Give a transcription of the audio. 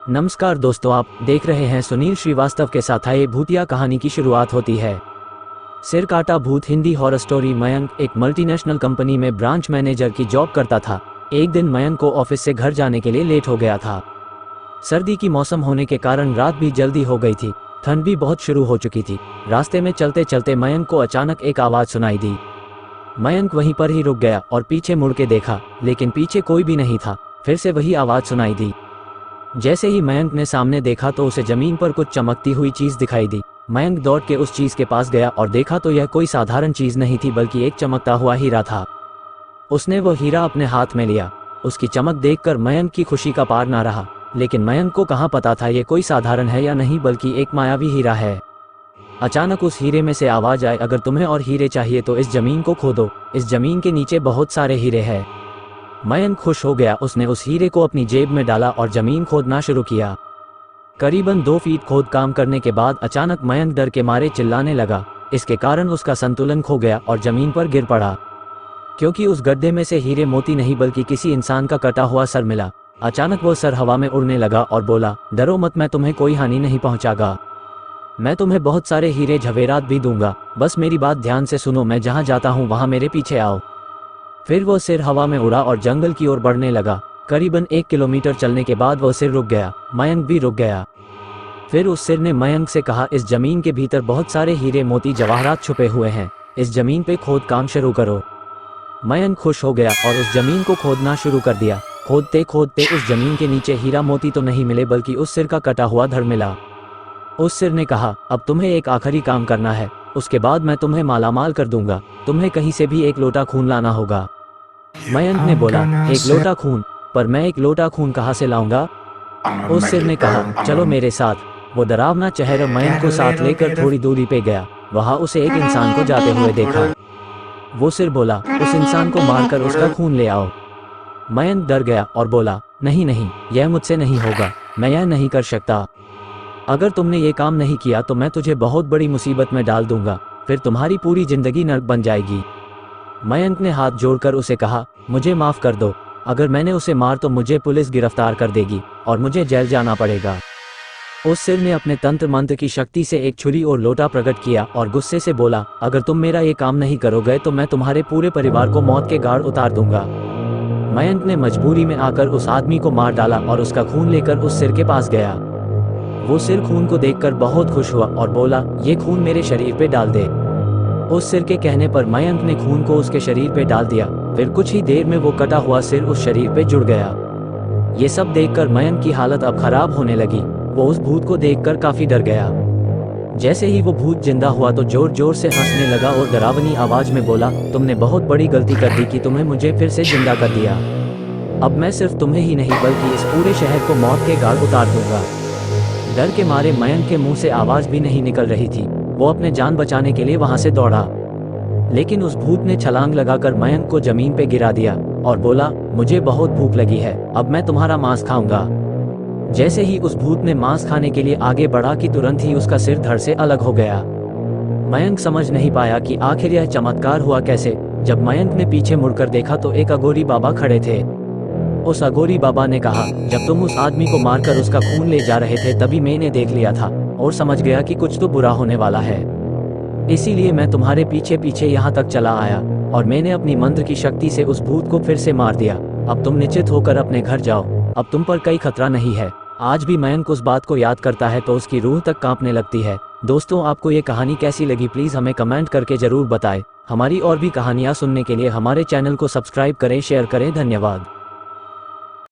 नमस्कार दोस्तों, आप देख रहे हैं सुनील श्रीवास्तव के साथ आए भूतिया कहानी की शुरुआत होती है। सिर काटा भूत हिंदी हॉरर स्टोरी। मयंक एक मल्टीनेशनल कंपनी में ब्रांच मैनेजर की जॉब करता था। एक दिन मयंक को ऑफिस से घर जाने के लिए लेट हो गया था। सर्दी की मौसम होने के कारण रात भी जल्दी हो गई थी, ठंड भी बहुत शुरू हो चुकी थी। रास्ते में चलते चलते मयंक को अचानक एक आवाज़ सुनाई दी। मयंक वहीं पर ही रुक गया और पीछे मुड़ के देखा, लेकिन पीछे कोई भी नहीं था। फिर से वही आवाज़ सुनाई दी। जैसे ही मयंक ने सामने देखा तो उसे जमीन पर कुछ चमकती हुई चीज दिखाई दी। मयंक दौड़ के उस चीज के पास गया और देखा तो यह कोई साधारण चीज नहीं थी, बल्कि एक चमकता हुआ हीरा था। उसने वो हीरा अपने हाथ में लिया। उसकी चमक देखकर मयंक की खुशी का पार ना रहा, लेकिन मयंक को कहाँ पता था ये कोई साधारण है या नहीं, बल्कि एक मायावी हीरा है। अचानक उस हीरे में से आवाज आई, अगर तुम्हें और हीरे चाहिए तो इस जमीन को खोदो, इस जमीन के नीचे बहुत सारे हीरे हैं। मयंक खुश हो गया। उसने उस हीरे को अपनी जेब में डाला और जमीन खोदना शुरू किया। करीबन 2 फीट खोद काम करने के बाद अचानक मयंक डर के मारे चिल्लाने लगा। इसके कारण उसका संतुलन खो गया और जमीन पर गिर पड़ा, क्योंकि उस गड्ढे में से हीरे मोती नहीं बल्कि किसी इंसान का कटा हुआ सर मिला। अचानक वो सर हवा में उड़ने लगा और बोला, डरो मत, मैं तुम्हें कोई हानि नहीं पहुंचागा। मैं तुम्हें बहुत सारे हीरे जवेरात भी दूंगा, बस मेरी बात ध्यान से सुनो, मैं जहां जाता हूं वहां मेरे पीछे आओ। फिर वो सिर हवा में उड़ा और जंगल की ओर बढ़ने लगा। करीबन 1 किलोमीटर चलने के बाद वो सिर रुक गया। मयंक भी रुक गया। फिर उस सिर ने मयंक से कहा, इस जमीन के भीतर बहुत सारे हीरे मोती जवाहरात छुपे हुए हैं, इस जमीन पे खोद काम शुरू करो। मयंक खुश हो गया और उस जमीन को खोदना शुरू कर दिया। खोदते खोदते उस जमीन के नीचे हीरा मोती तो नहीं मिले, बल्कि उस सिर का कटा हुआ धड़ मिला। उस सिर ने कहा, अब तुम्हें एक आखिरी काम करना है, उसके बाद मैं तुम्हें मालामाल कर दूंगा। तुम्हें कहीं से भी 1 लोटा खून लाना होगा। मयंक ने बोला, 1 लोटा खून? पर मैं 1 लोटा खून कहाँ से लाऊंगा? उस सिर ने कहा, चलो मेरे साथ। वो डरावना चेहरा मयंक को साथ लेकर थोड़ी दूरी पे गया। वहां उसे एक इंसान को जाते हुए देखा। वो सिर बोला, उस इंसान को मारकर उसका खून ले आओ। मयंक डर गया और बोला, नहीं नहीं, यह मुझसे नहीं होगा, मैं यह नहीं कर सकता। अगर तुमने ये काम नहीं किया तो मैं तुझे बहुत बड़ी मुसीबत में डाल दूंगा, फिर तुम्हारी पूरी जिंदगी नर्क बन जाएगी। मयंक ने हाथ जोड़कर उसे कहा, मुझे माफ कर दो, अगर मैंने उसे मार तो मुझे पुलिस गिरफ्तार कर देगी और मुझे जेल जाना पड़ेगा। उस सिर ने अपने तंत्र मंत्र की शक्ति से एक छुरी और लोटा प्रकट किया और गुस्से से बोला, अगर तुम मेरा ये काम नहीं करोगे तो मैं तुम्हारे पूरे परिवार को मौत के घाट उतार दूंगा। मयंक ने मजबूरी में आकर उस आदमी को मार डाला और उसका खून लेकर उस सिर के पास गया। वो सिर खून को देखकर बहुत खुश हुआ और बोला, ये खून मेरे शरीर पे डाल दे। उस सिर के कहने पर मयंक ने खून को उसके शरीर पे डाल दिया। फिर कुछ ही देर में वो कटा हुआ सिर उस शरीर पे जुड़ गया। ये सब देखकर मयंक की हालत अब खराब होने लगी। वो उस भूत को देखकर काफी डर गया। जैसे ही वो भूत जिंदा हुआ तो जोर जोर से हंसने लगा और डरावनी आवाज में बोला, तुमने बहुत बड़ी गलती कर दी कि तुम्हें मुझे फिर से जिंदा कर दिया। अब मैं सिर्फ तुम्हें ही नहीं बल्कि इस पूरे शहर को मौत के घाट उतार दूंगा। डर के मारे मयंक के मुंह से आवाज भी नहीं निकल रही थी। वो अपने जान बचाने के लिए वहां से दौड़ा, लेकिन उस भूत ने छलांग लगाकर मयंक को जमीन पे गिरा दिया और बोला, मुझे बहुत भूख लगी है, अब मैं तुम्हारा मांस खाऊंगा। जैसे ही उस भूत ने मांस खाने के लिए आगे बढ़ा कि तुरंत ही उसका सिर धड़ से अलग हो गया। मयंक समझ नहीं पाया कि आखिर यह चमत्कार हुआ कैसे। जब मयंक ने पीछे मुड़कर देखा तो एक अघोरी बाबा खड़े थे। उस अघोरी बाबा ने कहा, जब तुम उस आदमी को मारकर उसका खून ले जा रहे थे तभी मैंने देख लिया था और समझ गया कि कुछ तो बुरा होने वाला है। इसीलिए मैं तुम्हारे पीछे पीछे यहाँ तक चला आया और मैंने अपनी मंत्र की शक्ति से उस भूत को फिर से मार दिया। अब तुम निश्चित होकर अपने घर जाओ, अब तुम पर कोई खतरा नहीं है। आज भी मयंक उस बात को याद करता है तो उसकी रूह तक कांपने लगती है। दोस्तों, आपको ये कहानी कैसी लगी प्लीज़ हमें कमेंट करके जरूर बताएं। हमारी और भी कहानियाँ सुनने के लिए हमारे चैनल को सब्सक्राइब करें, शेयर करें। धन्यवाद।